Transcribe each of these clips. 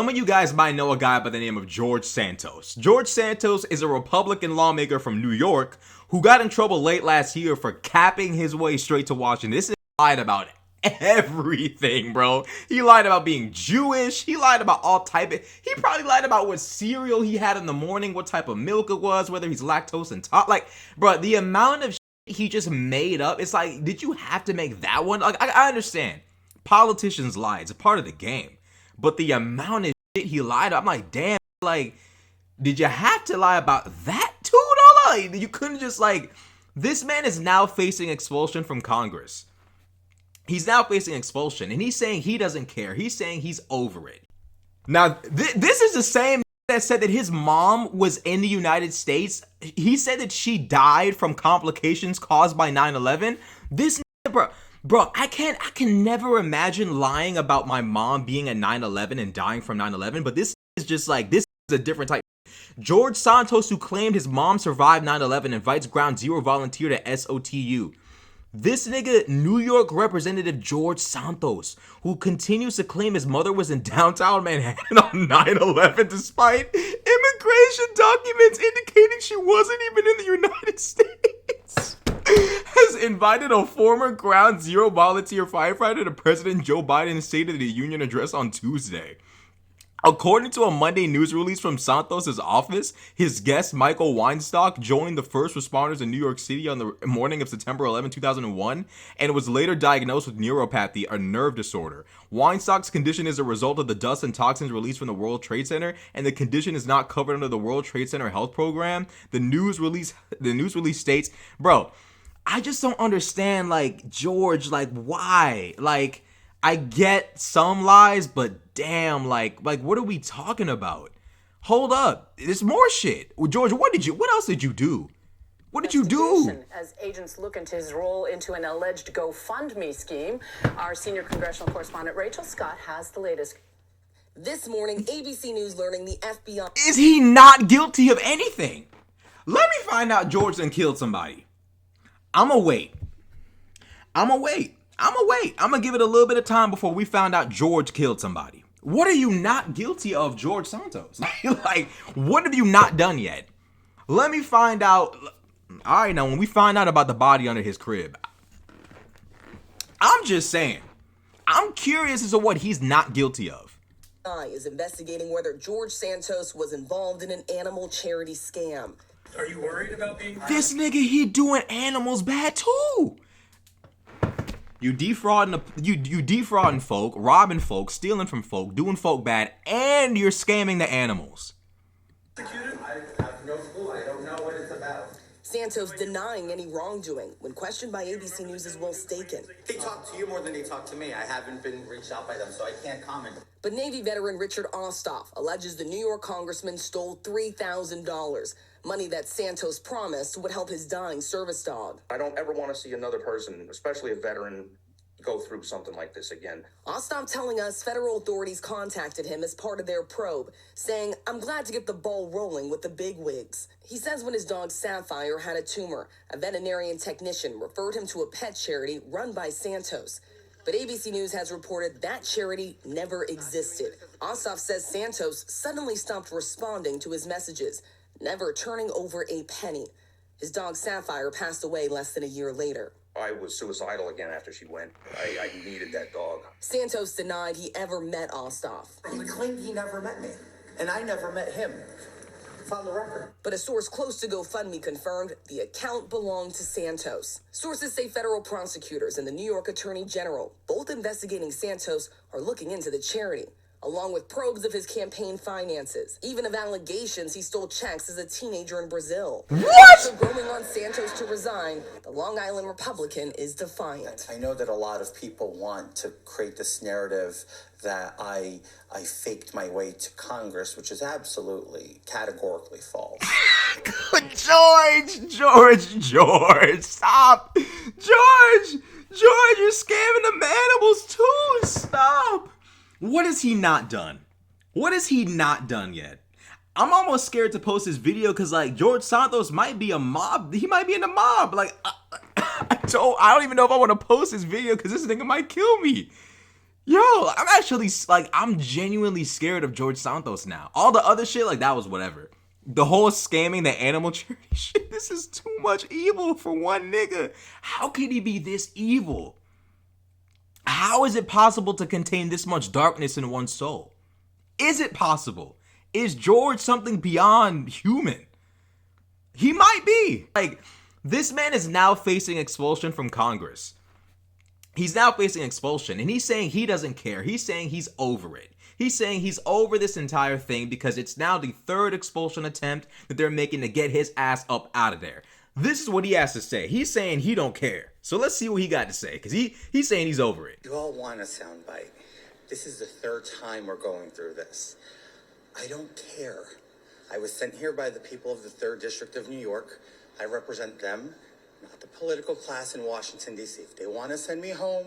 Some of you guys might know a guy by the name of George Santos. George Santos is a Republican lawmaker from New York who got in trouble late last year for capping his way straight to Washington. This is lied about everything, bro. He lied about being Jewish. He lied about all type of... He probably lied about what cereal he had in the morning, what type of milk it was, whether he's lactose intolerant. Like, bro, the amount of shit he just made up, it's like, did you have to make that one? Like, I understand. Politicians lie. It's a part of the game. But the amount of shit he lied about, I'm like, damn, like, did you have to lie about that too? No, like, you couldn't just, like, this man is now facing expulsion from Congress. He's now facing expulsion, and he's saying he doesn't care. He's saying he's over it. Now, this is the same that said that his mom was in the United States. He said that she died from complications caused by 9/11. This, bro, I can never imagine lying about my mom being at 9/11 and dying from 9/11, but this is just like, this is a different type. George Santos, who claimed his mom survived 9/11, invites Ground Zero volunteer to SOTU. This nigga, New York Representative George Santos, who continues to claim his mother was in downtown Manhattan on 9/11 despite immigration documents indicating she wasn't even in the United States, has invited a former Ground Zero volunteer firefighter to President Joe Biden's State of the Union address on Tuesday. According to a Monday news release from Santos' office, his guest, Michael Weinstock, joined the first responders in New York City on the morning of September 11, 2001, and was later diagnosed with neuropathy, a nerve disorder. Weinstock's condition is a result of the dust and toxins released from the World Trade Center, and the condition is not covered under the World Trade Center Health Program. The news release states, bro, I just don't understand, like, George, like, why? Like, I get some lies, but damn, like what are we talking about? Hold up, there's more shit. George, what else did you do? What did you do? As agents look into his role into an alleged GoFundMe scheme, our senior congressional correspondent Rachel Scott has the latest. This morning, ABC News learning the FBI... Is he not guilty of anything? Let me find out George done killed somebody. I'ma wait. I'm gonna give it a little bit of time before we found out George killed somebody. What are you not guilty of, George Santos? Like, what have you not done yet? Let me find out. All right, now, when we find out about the body under his crib, I'm just saying, I'm curious as to what he's not guilty of. Is investigating whether George Santos was involved in an animal charity scam. Are you worried about being... This nigga, he doing animals bad too. You defrauding folk, robbing folk, stealing from folk, doing folk bad, and you're scamming the animals. I have no clue. I don't know what it's about. Santos denying any wrongdoing when questioned by ABC News' Will Staken. They talk to you more than they talk to me. I haven't been reached out by them, so I can't comment. But Navy veteran Richard Ostoff alleges the New York congressman stole $3,000, money that Santos promised would help his dying service dog. I don't ever want to see another person, especially a veteran, go through something like this again. Ostoff telling us federal authorities contacted him as part of their probe, saying, "I'm glad to get the ball rolling with the bigwigs." He says when his dog Sapphire had a tumor, a veterinarian technician referred him to a pet charity run by Santos. But ABC News has reported that charity never existed. Ostoff says Santos suddenly stopped responding to his messages, never turning over a penny. His dog Sapphire passed away less than a year later. I was suicidal again after she went. I needed that dog. Santos denied he ever met Ostoff. He claimed he never met me, and I never met him. It's on the record. But a source close to GoFundMe confirmed the account belonged to Santos. Sources say federal prosecutors and the New York Attorney General, both investigating Santos, are looking into the charity, along with probes of his campaign finances, even of allegations he stole checks as a teenager in Brazil. What? So growing on Santos to resign, the Long Island Republican is defiant. I know that a lot of people want to create this narrative that I faked my way to Congress, which is absolutely, categorically false. George, stop. George, you're scamming them animals too. Stop. What has he not done? What has he not done yet? I'm almost scared to post this video because, like, George Santos might be a mob. He might be in a mob. Like, I don't even know if I want to post this video because this nigga might kill me. Yo, I'm actually like, I'm genuinely scared of George Santos now. All the other shit, like, that was whatever. The whole scamming the animal charity shit, this is too much evil for one nigga. How can he be this evil? How is it possible to contain this much darkness in one's soul? Is it possible? Is George something beyond human? He might be. Like, this man is now facing expulsion from Congress. He's now facing expulsion, and he's saying he doesn't care. He's saying he's over it. He's saying he's over this entire thing because it's now the third expulsion attempt that they're making to get his ass up out of there. This is what he has to say. He's saying he don't care. So let's see what he got to say, because he's saying he's over it. You all want a soundbite. This is the third time we're going through this. I don't care. I was sent here by the people of the 3rd District of New York. I represent them, not the political class in Washington, D.C. If they want to send me home,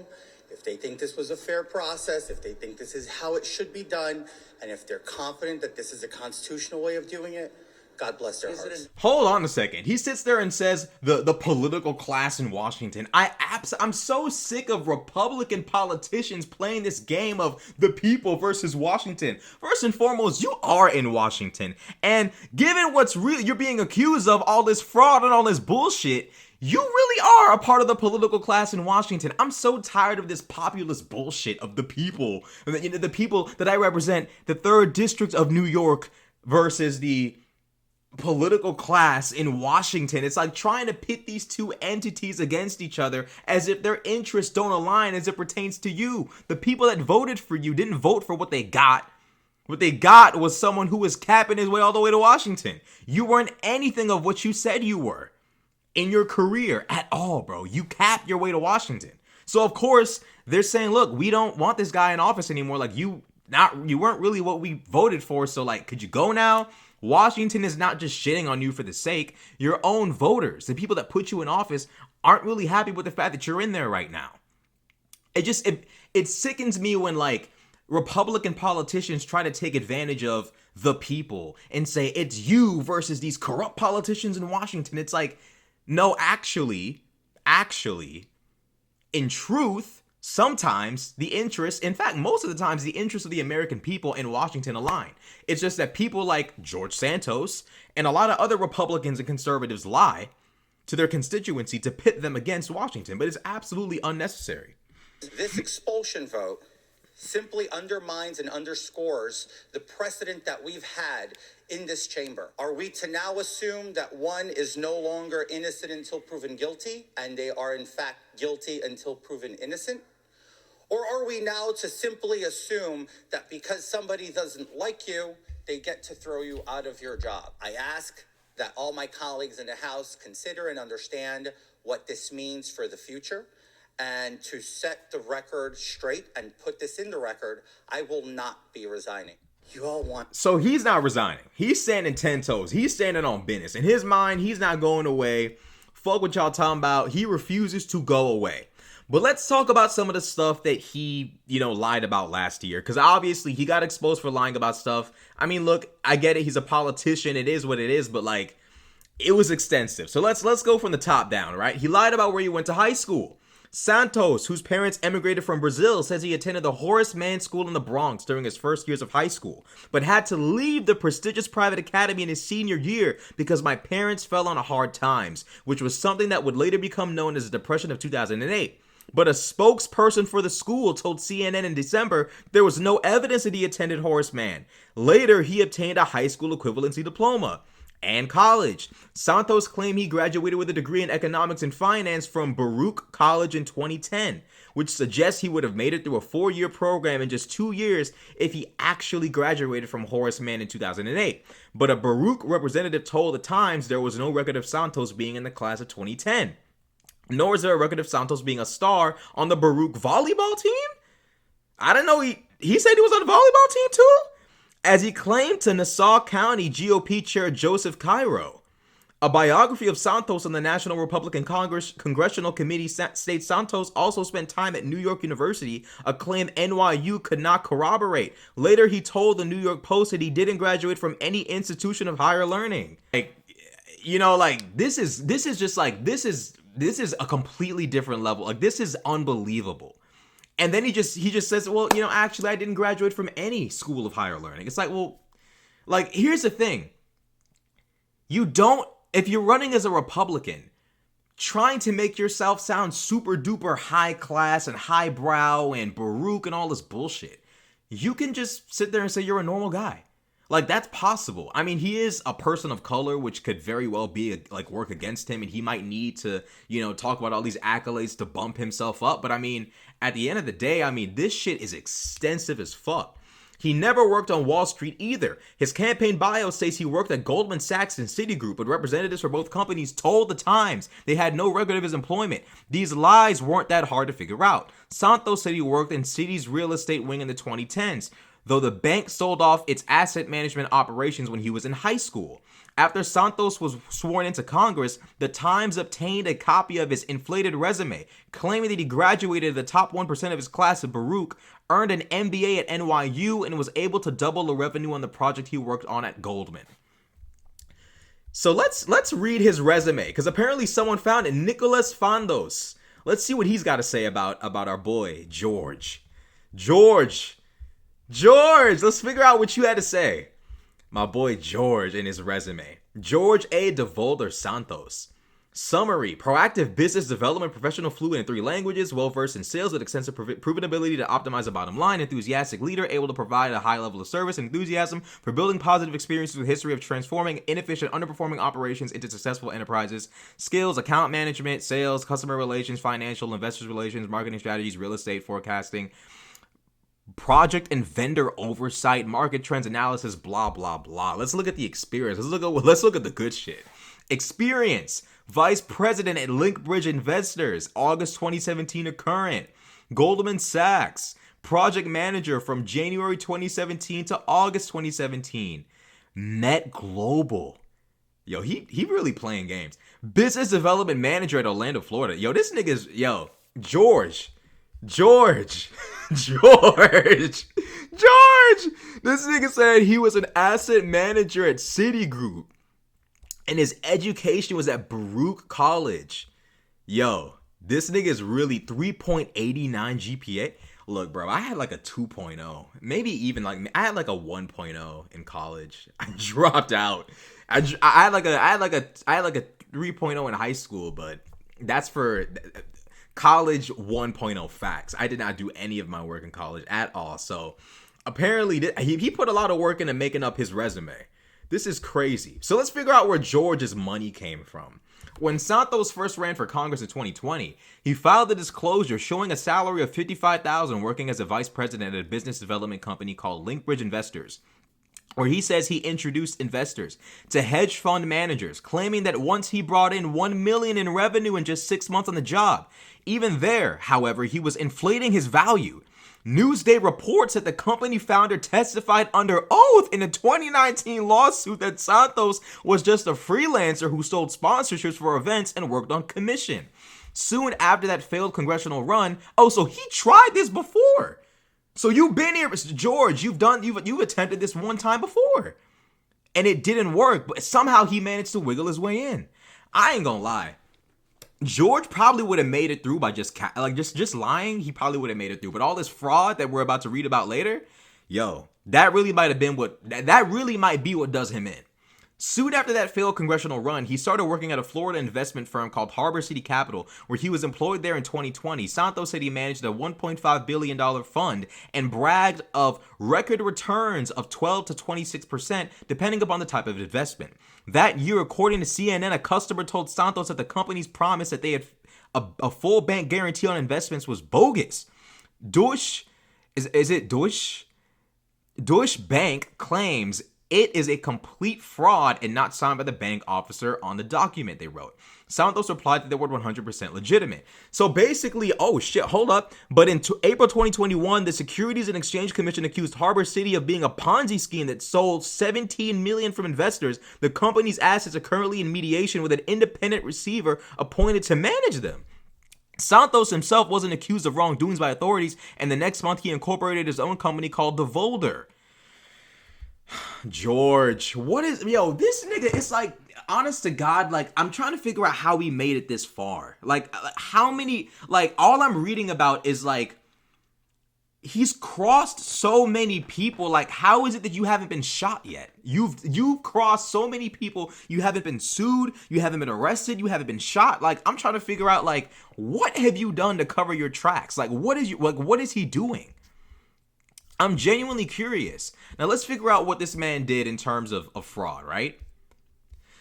if they think this was a fair process, if they think this is how it should be done, and if they're confident that this is a constitutional way of doing it, God bless their hearts. Hold on a second. He sits there and says the political class in Washington. I'm so sick of Republican politicians playing this game of the people versus Washington. First and foremost, you are in Washington. And given what's really you're being accused of, all this fraud and all this bullshit, you really are a part of the political class in Washington. I'm so tired of this populist bullshit of the people. The people that I represent, the 3rd District of New York versus the political class in Washington. It's like trying to pit these two entities against each other as if their interests don't align as it pertains to you. The people that voted for you didn't vote for what they got. What they got was someone who was capping his way all the way to Washington. You weren't anything of what you said you were in your career at all, bro. You capped your way to Washington. So of course they're saying, look, we don't want this guy in office anymore. Like you weren't really what we voted for. So like, could you go now? Washington is not just shitting on you for the sake. Your own voters, the people that put you in office, aren't really happy with the fact that you're in there right now. It sickens me when like Republican politicians try to take advantage of the people and say it's you versus these corrupt politicians in Washington. It's like, no, actually, in truth, sometimes the interests, in fact, most of the times, the interests of the American people in Washington align. It's just that people like George Santos and a lot of other Republicans and conservatives lie to their constituency to pit them against Washington, but it's absolutely unnecessary. This expulsion vote simply undermines and underscores the precedent that we've had in this chamber. Are we to now assume that one is no longer innocent until proven guilty, and they are in fact guilty until proven innocent? Or are we now to simply assume that because somebody doesn't like you, they get to throw you out of your job? I ask that all my colleagues in the House consider and understand what this means for the future. And to set the record straight and put this in the record, I will not be resigning. You all want... So he's not resigning. He's standing 10 toes. He's standing on business. In his mind, he's not going away. Fuck what y'all talking about. He refuses to go away. But let's talk about some of the stuff that he, lied about last year. Because obviously he got exposed for lying about stuff. I mean, look, I get it. He's a politician. It is what it is. But like, it was extensive. So let's go from the top down, right? He lied about where he went to high school. Santos, whose parents emigrated from Brazil, says he attended the Horace Mann School in the Bronx during his first years of high school, but had to leave the prestigious private academy in his senior year because my parents fell on hard times, which was something that would later become known as the Depression of 2008. But a spokesperson for the school told CNN in December there was no evidence that he attended Horace Mann. Later, he obtained a high school equivalency diploma and college. Santos claimed he graduated with a degree in economics and finance from Baruch College in 2010, which suggests he would have made it through a 4-year program in just 2 years if he actually graduated from Horace Mann in 2008. But a Baruch representative told the Times there was no record of Santos being in the class of 2010. Nor is there a record of Santos being a star on the Baruch volleyball team? I don't know. He said he was on the volleyball team too? As he claimed to Nassau County GOP Chair Joseph Cairo. A biography of Santos on the National Republican Congressional Committee states Santos also spent time at New York University, a claim NYU could not corroborate. Later, he told the New York Post that he didn't graduate from any institution of higher learning. This is a completely different level. Like, this is unbelievable. And then he just says, well, actually, I didn't graduate from any school of higher learning. It's like, well, like, here's the thing. If you're running as a Republican, trying to make yourself sound super duper high class and highbrow and Baruch and all this bullshit, you can just sit there and say you're a normal guy. Like, that's possible. I mean, he is a person of color, which could very well be like work against him, and he might need to, talk about all these accolades to bump himself up. But I mean, at the end of the day, I mean, this shit is extensive as fuck. He never worked on Wall Street either. His campaign bio says he worked at Goldman Sachs and Citigroup, but representatives for both companies told the Times they had no record of his employment. These lies weren't that hard to figure out. Santos said he worked in Citi's real estate wing in the 2010s, though the bank sold off its asset management operations when he was in high school. After Santos was sworn into Congress, the Times obtained a copy of his inflated resume, claiming that he graduated the top 1% of his class at Baruch, earned an MBA at NYU, and was able to double the revenue on the project he worked on at Goldman. So let's read his resume, because apparently someone found it. Nicolas Fandos. Let's see what he's got to say about our boy, George. George, let's figure out what you had to say. My boy George in his resume. George A. DeVolder Santos. Summary: proactive business development professional, fluent in 3 languages, well-versed in sales with extensive proven ability to optimize the bottom line, enthusiastic leader, able to provide a high level of service and enthusiasm for building positive experiences with history of transforming inefficient, underperforming operations into successful enterprises, skills, account management, sales, customer relations, financial, investors relations, marketing strategies, real estate forecasting, project and vendor oversight, market trends analysis, blah, blah, blah. Let's look at the experience. Let's look at the good shit. Experience: Vice President at Linkbridge Investors, August 2017 to current. Goldman Sachs, Project Manager from January 2017 to August 2017. Met Global. Yo, he really playing games. Business Development Manager at Orlando, Florida. Yo, this nigga's, George. This nigga said he was an asset manager at Citigroup, and his education was at Baruch College. Yo, this nigga is really 3.89 GPA. Look, bro, I had like a 2.0, maybe even like I had like a 1.0 in college. I dropped out. I had like a 3.0 in high school, but that's for college 1.0 facts. I did not do any of my work in college at all. So apparently he put a lot of work into making up his resume. This is crazy. So let's figure out where George's money came from. When Santos first ran for Congress in 2020, he filed a disclosure showing a salary of $55,000 working as a vice president at a business development company called Linkbridge Investors, where he says he introduced investors to hedge fund managers, claiming that once he brought in $1 million in revenue in just 6 months on the job. Even there, however, he was inflating his value. Newsday reports that the company founder testified under oath in a 2019 lawsuit that Santos was just a freelancer who sold sponsorships for events and worked on commission. Soon after that failed congressional run, so he tried this before. So you've been here, Mr. George. You've attempted this one time before, and it didn't work. But somehow he managed to wiggle his way in. I ain't gonna lie. George probably would have made it through by just lying. He probably would have made it through. But all this fraud that we're about to read about later, that really might be what does him in. Soon after that failed congressional run, he started working at a Florida investment firm called Harbor City Capital, where he was employed there in 2020. Santos said he managed a $1.5 billion fund and bragged of record returns of 12 to 26%, depending upon the type of investment. That year, according to CNN, a customer told Santos that the company's promise that they had a full bank guarantee on investments was bogus. Deutsche Bank claims it is a complete fraud and not signed by the bank officer on the document they wrote. Santos replied that they were 100% legitimate. So basically, hold up. But in April 2021, the Securities and Exchange Commission accused Harbor City of being a Ponzi scheme that sold $17 million from investors. The company's assets are currently in mediation with an independent receiver appointed to manage them. Santos himself wasn't accused of wrongdoings by authorities, and the next month he incorporated his own company called DeVolder. George, this nigga, it's like, honest to God, like, I'm trying to figure out how he made it this far. Like, how many, like, all I'm reading about is, like, he's crossed so many people. Like, how is it that you haven't been shot yet? You've crossed so many people. You haven't been sued. You haven't been arrested. You haven't been shot. Like, I'm trying to figure out, like, what have you done to cover your tracks? Like, what is he doing? I'm genuinely curious. Now, let's figure out what this man did in terms of fraud, right?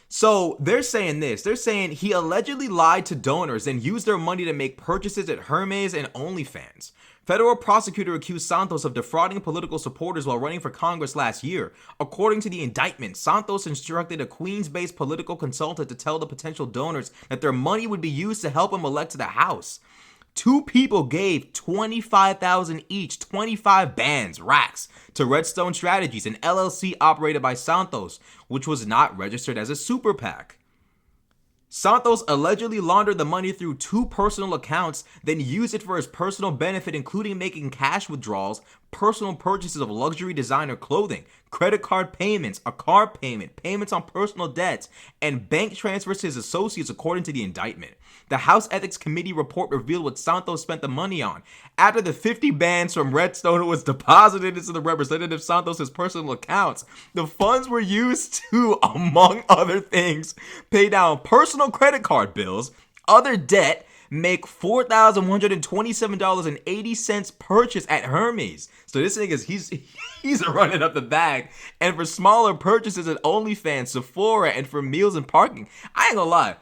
So they're saying this. They're saying he allegedly lied to donors and used their money to make purchases at Hermes and OnlyFans. Federal prosecutor accused Santos of defrauding political supporters while running for Congress last year. According to the indictment, Santos instructed a Queens-based political consultant to tell the potential donors that their money would be used to help him elect to the House. Two people gave $25,000 each, 25 bands, racks, to Redstone Strategies, an LLC operated by Santos, which was not registered as a super PAC. Santos allegedly laundered the money through two personal accounts, then used it for his personal benefit, including making cash withdrawals, personal purchases of luxury designer clothing, credit card payments, a car payment, payments on personal debts, and bank transfers to his associates, according to the indictment. The House Ethics Committee report revealed what Santos spent the money on. After the 50 bands from Redstone was deposited into the Representative Santos' personal accounts, the funds were used to, among other things, pay down personal credit card bills, other debt, make $4,127.80 purchase at Hermes. So this nigga's he's running up the bag. And for smaller purchases at OnlyFans, Sephora, and for meals and parking. I ain't gonna lie.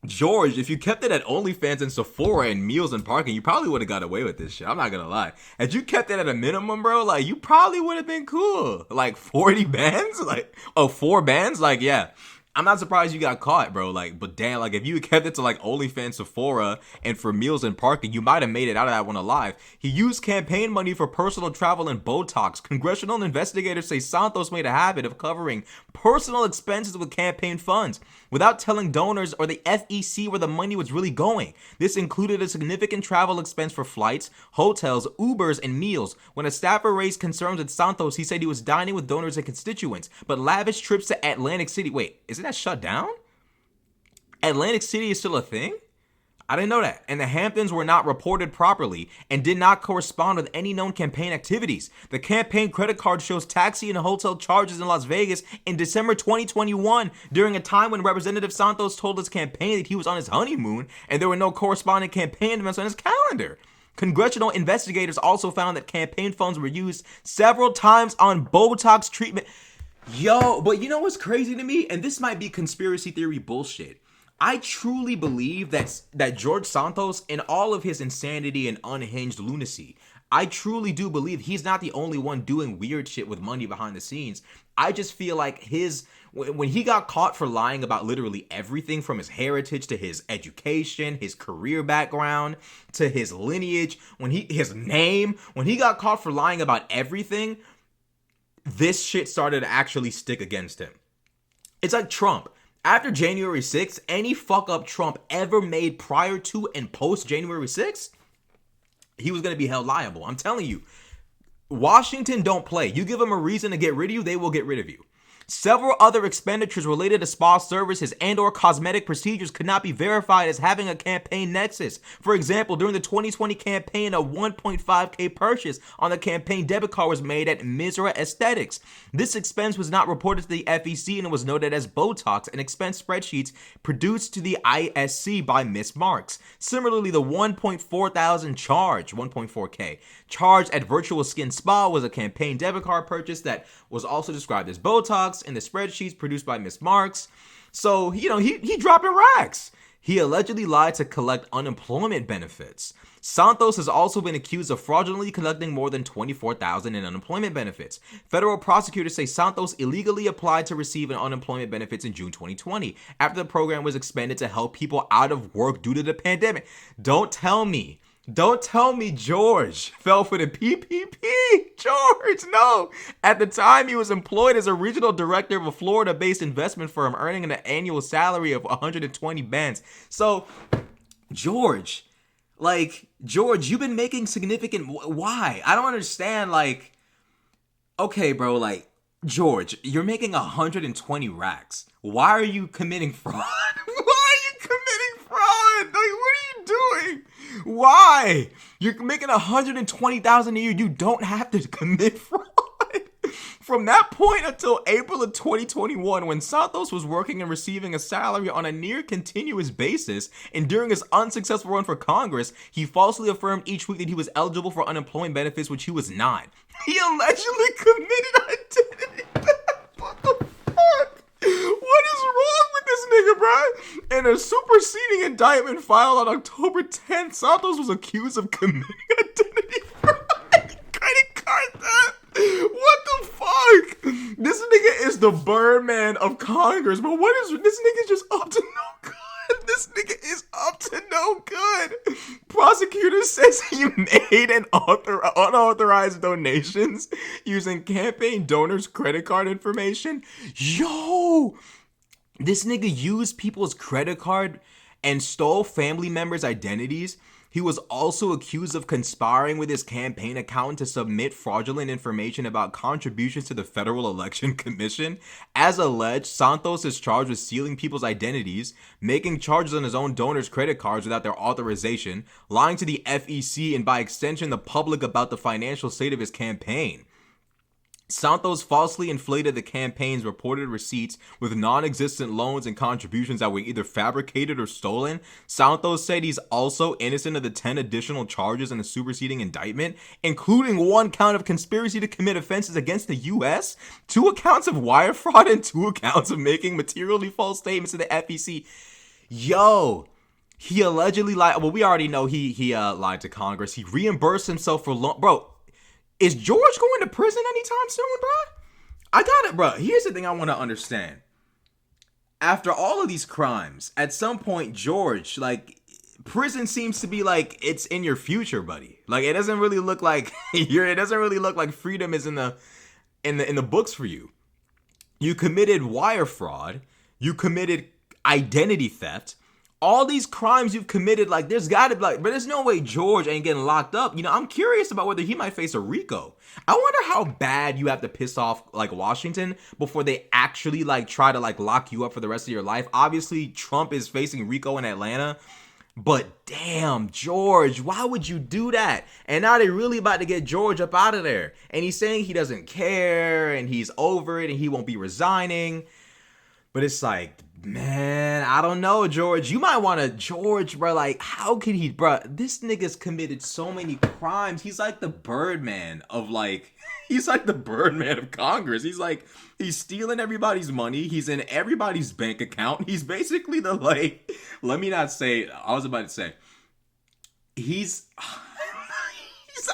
George, if you kept it at OnlyFans and Sephora and meals and parking, you probably would have got away with this shit. I'm not gonna lie. Had you kept it at a minimum, bro, like, you probably would have been cool. Like 40 bands? Like, 4 bands? Like, yeah. I'm not surprised you got caught, bro. Like, but damn, like, if you kept it to like OnlyFans, Sephora, and for meals and parking, you might have made it out of that one alive. He used campaign money for personal travel and Botox. Congressional investigators say Santos made a habit of covering personal expenses with campaign funds without telling donors or the FEC where the money was really going. This included a significant travel expense for flights, hotels, Ubers, and meals. When a staffer raised concerns with Santos, he said he was dining with donors and constituents, but lavish trips to Atlantic City. Wait, isn't that shut down? Atlantic City is still a thing? I didn't know that. And the Hamptons were not reported properly and did not correspond with any known campaign activities. The campaign credit card shows taxi and hotel charges in Las Vegas in December 2021, during a time when Representative Santos told his campaign that he was on his honeymoon and there were no corresponding campaign events on his calendar. Congressional investigators also found that campaign funds were used several times on Botox treatment. Yo, but you know what's crazy to me? And this might be conspiracy theory bullshit. I truly believe that George Santos, in all of his insanity and unhinged lunacy, I truly do believe he's not the only one doing weird shit with money behind the scenes. I just feel like when he got caught for lying about literally everything from his heritage to his education, his career background, to his lineage, his name, when he got caught for lying about everything, this shit started to actually stick against him. It's like Trump. After January 6th, any fuck up Trump ever made prior to and post January 6th, he was going to be held liable. I'm telling you, Washington don't play. You give them a reason to get rid of you, they will get rid of you. Several other expenditures related to spa services and or cosmetic procedures could not be verified as having a campaign nexus. For example, during the 2020 campaign, a $1.5K purchase on the campaign debit card was made at Misra Aesthetics. This expense was not reported to the FEC and was noted as Botox and expense spreadsheets produced to the ISC by Miss Marks. Similarly, the $1.4K charge at Virtual Skin Spa was a campaign debit card purchase that was also described as Botox in the spreadsheets produced by Miss Marks. So, he dropping racks. He allegedly lied to collect unemployment benefits. Santos has also been accused of fraudulently collecting more than $24,000 in unemployment benefits. Federal prosecutors say Santos illegally applied to receive an unemployment benefits in June 2020 after the program was expanded to help people out of work due to the pandemic. Don't tell me George fell for the PPP. George, no. At the time, he was employed as a regional director of a Florida-based investment firm, earning an annual salary of 120 bands. So, George, you've been making significant... Why? I don't understand, okay, bro, George, you're making 120 racks. Why are you committing fraud? Why are you committing fraud? What are you doing? Why? You're making $120,000 a year. You don't have to commit fraud. From that point until April of 2021, when Santos was working and receiving a salary on a near continuous basis, and during his unsuccessful run for Congress, he falsely affirmed each week that he was eligible for unemployment benefits, which he was not. He allegedly committed identity theft. What the fuck? What is wrong with this nigga, bro? In a superseding indictment filed on October 10th, Santos was accused of committing identity fraud. Credit card theft. What the fuck? This nigga is the Birdman of Congress, but what is this nigga just up to no good? This nigga is up to no good. Prosecutor says he made an unauthorized donations using campaign donors' credit card information. Yo, this nigga used people's credit card and stole family members' identities. He was also accused of conspiring with his campaign accountant to submit fraudulent information about contributions to the Federal Election Commission. As alleged, Santos is charged with stealing people's identities, making charges on his own donors' credit cards without their authorization, lying to the FEC and by extension the public about the financial state of his campaign. Santos falsely inflated the campaign's reported receipts with non-existent loans and contributions that were either fabricated or stolen. Santos said he's also innocent of the 10 additional charges in the superseding indictment, including 1 count of conspiracy to commit offenses against the U.S., 2 accounts of wire fraud, and 2 accounts of making materially false statements to the FEC. Yo, he allegedly lied. Well, we already know he lied to Congress. He reimbursed himself for loan. Bro, is George going to prison anytime soon, bro? I got it, bro. Here's the thing I want to understand. After all of these crimes, at some point, George, like, prison seems to be like it's in your future, buddy. Like, it doesn't really look like it doesn't really look like freedom is in the books for you. You committed wire fraud. You committed identity theft. All these crimes you've committed, like, there's gotta be, like, but there's no way George ain't getting locked up. You know, I'm curious about whether he might face a RICO. I wonder how bad you have to piss off, like, Washington before they actually, like, try to, like, lock you up for the rest of your life. Obviously, Trump is facing RICO in Atlanta, but damn, George, why would you do that? And now they're really about to get George up out of there. And he's saying he doesn't care, and he's over it, and he won't be resigning. But it's like, man, I don't know, George. You might want to, George, bro. Like, how could he, bro? This nigga's committed so many crimes. He's like the Birdman of, like, he's like the Birdman of Congress. He's like, he's stealing everybody's money. He's in everybody's bank account. He's basically the, like, let me not say, I was about to say, he's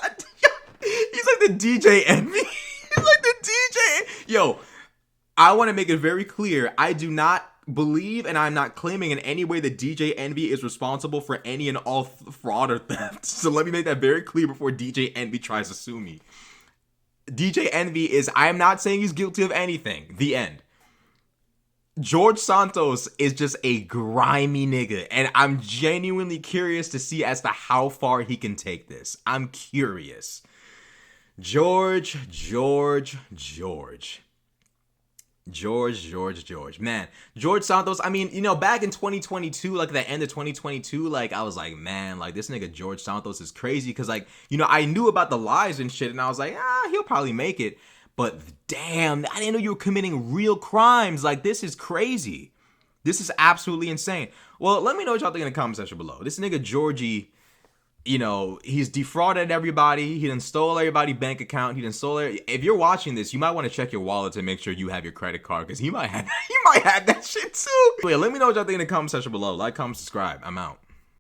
like the DJ Envy. He's like the DJ. Yo, I want to make it very clear. I do not believe, and I'm not claiming in any way that DJ Envy is responsible for any and all fraud or theft. So let me make that very clear before DJ Envy tries to sue me. DJ Envy is, I am not saying he's guilty of anything. The end. George Santos is just a grimy nigga, and I'm genuinely curious to see as to how far he can take this. I'm curious. George. Man, George Santos, I mean, you know, back in 2022, like the end of 2022, like, I was like, man, like, this nigga George Santos is crazy, because, like, you know, I knew about the lies and shit, and I was like, he'll probably make it, but damn, I didn't know you were committing real crimes. Like, this is crazy. This is absolutely insane. Well, let me know what y'all think in the comment section below. This nigga Georgie, you know, he's defrauded everybody. He done stole everybody's bank account. He done stole if you're watching this, you might want to check your wallet to make sure you have your credit card, because he might have that shit too. But yeah, let me know what y'all think in the comment section below. Like, comment, subscribe. I'm out.